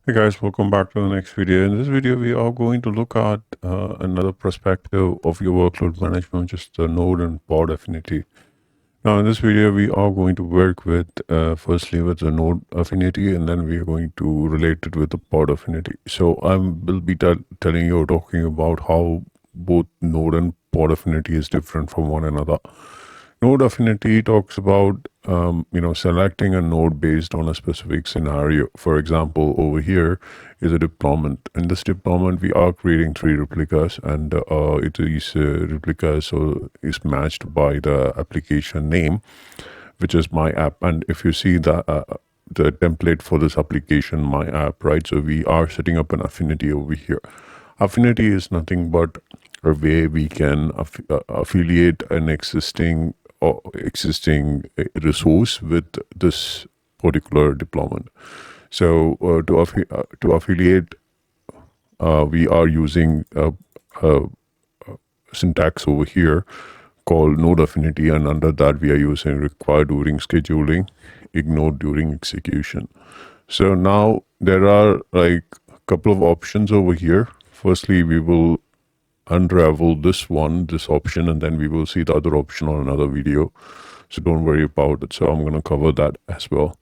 Hey guys, welcome back to the next video. In this video, we are going to look at another perspective of your workload management, just the node and pod affinity. Now, in this video, we are going to work with firstly with the node affinity, and then we are going to relate it with the pod affinity. So I will be telling you or talking about how both node and pod affinity is different from one another. Node affinity talks about selecting a node based on a specific scenario. For example, over here is a deployment. In this deployment, we are creating 3 replicas, and it is replicas so is matched by the application name, which is my app. And if you see the template for this application, my app, right? So we are setting up an affinity over here. Affinity is nothing but a way we can affiliate an existing resource with this particular deployment. So to affiliate, we are using a syntax over here called node affinity, and under that we are using require during scheduling, ignore during execution. So now there are like a couple of options over here. Firstly, we will unravel this option, and then we will see the other option on another video. So don't worry about it. So I'm going to cover that as well.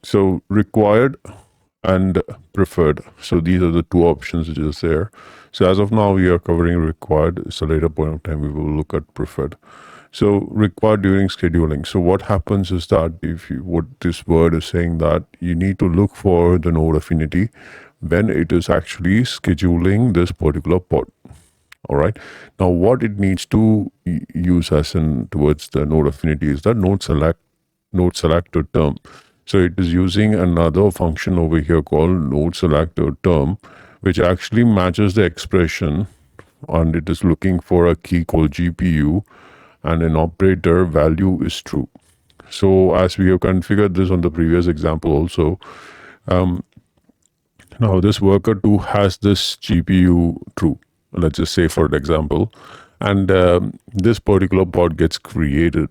So required and preferred. So these are the 2 options which is there. So as of now, we are covering required. So later point of time, we will look at preferred. So required during scheduling. So what happens is that what this word is saying that you need to look for the node affinity when it is actually scheduling this particular pod. All right. Now, what it needs to use as in towards the node affinity is that node selector term. So it is using another function over here called node selector term, which actually matches the expression, and it is looking for a key called GPU, and an operator value is true. So as we have configured this on the previous example also, now this worker 2 has this GPU true. Let's just say for example, and this particular pod gets created.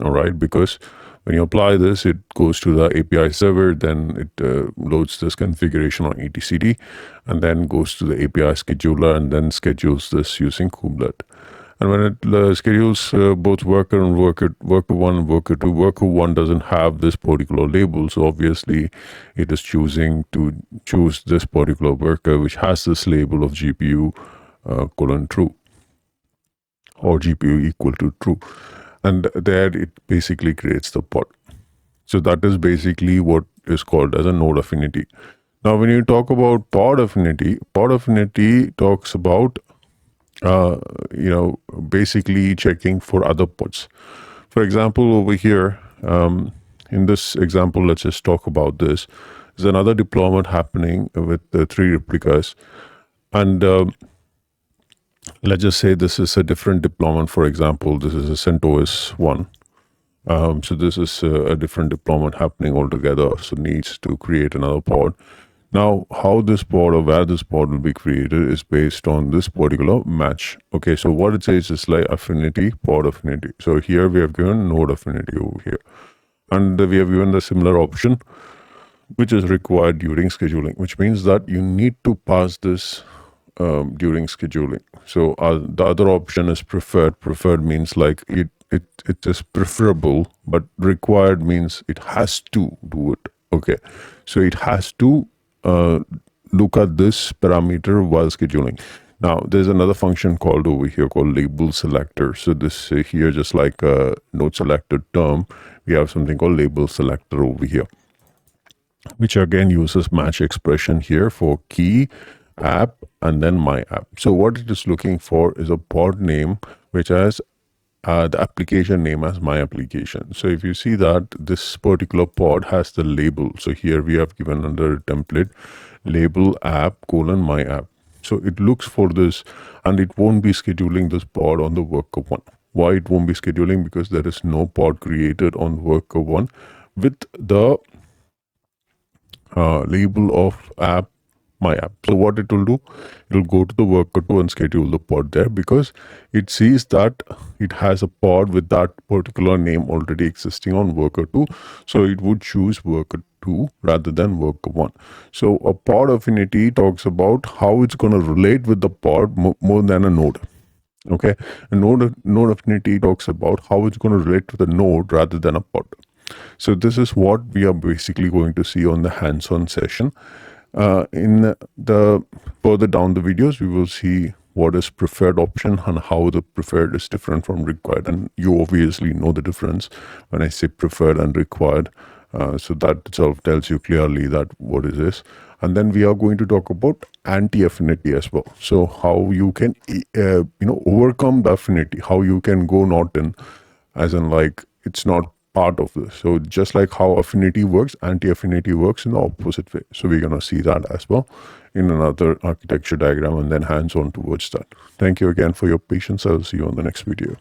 All right, because when you apply this, it goes to the API server, then it loads this configuration on etcd, and then goes to the API scheduler, and then schedules this using Kubernetes. And when it schedules both worker and worker 1 and worker 2, worker 1 doesn't have this particular label. So obviously it is choosing to choose this particular worker, which has this label of GPU colon true, or GPU equal to true. And there it basically creates the pod. So that is basically what is called as a node affinity. Now, when you talk about pod affinity talks about basically checking for other pods. For example, over here, in this example, let's just talk about this. There's another deployment happening with the 3 replicas. And let's just say this is a different deployment. For example, this is a CentOS 1. So this is a different deployment happening altogether. So needs to create another pod. Now, how this pod or where this pod will be created is based on this particular match. Okay, so what it says is like affinity, pod affinity. So here we have given node affinity over here. And we have given the similar option, which is required during scheduling, which means that you need to pass this during scheduling. So the other option is preferred. Preferred means like it is preferable, but required means it has to do it. Okay, so it has to look at this parameter while scheduling. Now, there's another function called over here called label selector. So this here, just like a node selector term, we have something called label selector over here, which again uses match expression here for key, app, and then my app. So what it is looking for is a pod name which has the application name as my application. So if you see that this particular pod has the label, so here we have given under template label app colon my app. So it looks for this, and it won't be scheduling this pod on the worker 1. Why it won't be scheduling? Because there is no pod created on worker 1 with the label of app my app. So what it will do, it will go to the worker 2 and schedule the pod there, because it sees that it has a pod with that particular name already existing on worker 2. So it would choose worker 2 rather than worker 1. So a pod affinity talks about how it's going to relate with the pod more than a node. Okay, a node affinity talks about how it's going to relate to the node rather than a pod. So this is what we are basically going to see on the hands-on session. In the further down the videos, we will see what is preferred option and how the preferred is different from required. And you obviously know the difference when I say preferred and required. So that itself tells you clearly that what is this. And then we are going to talk about anti-affinity as well. So how you can overcome the affinity, how you can go not in, as in like it's not part of this. So just like how affinity works, anti-affinity works in the opposite way. So we're going to see that as well in another architecture diagram and then hands-on towards that. Thank you again for your patience. I'll see you on the next video.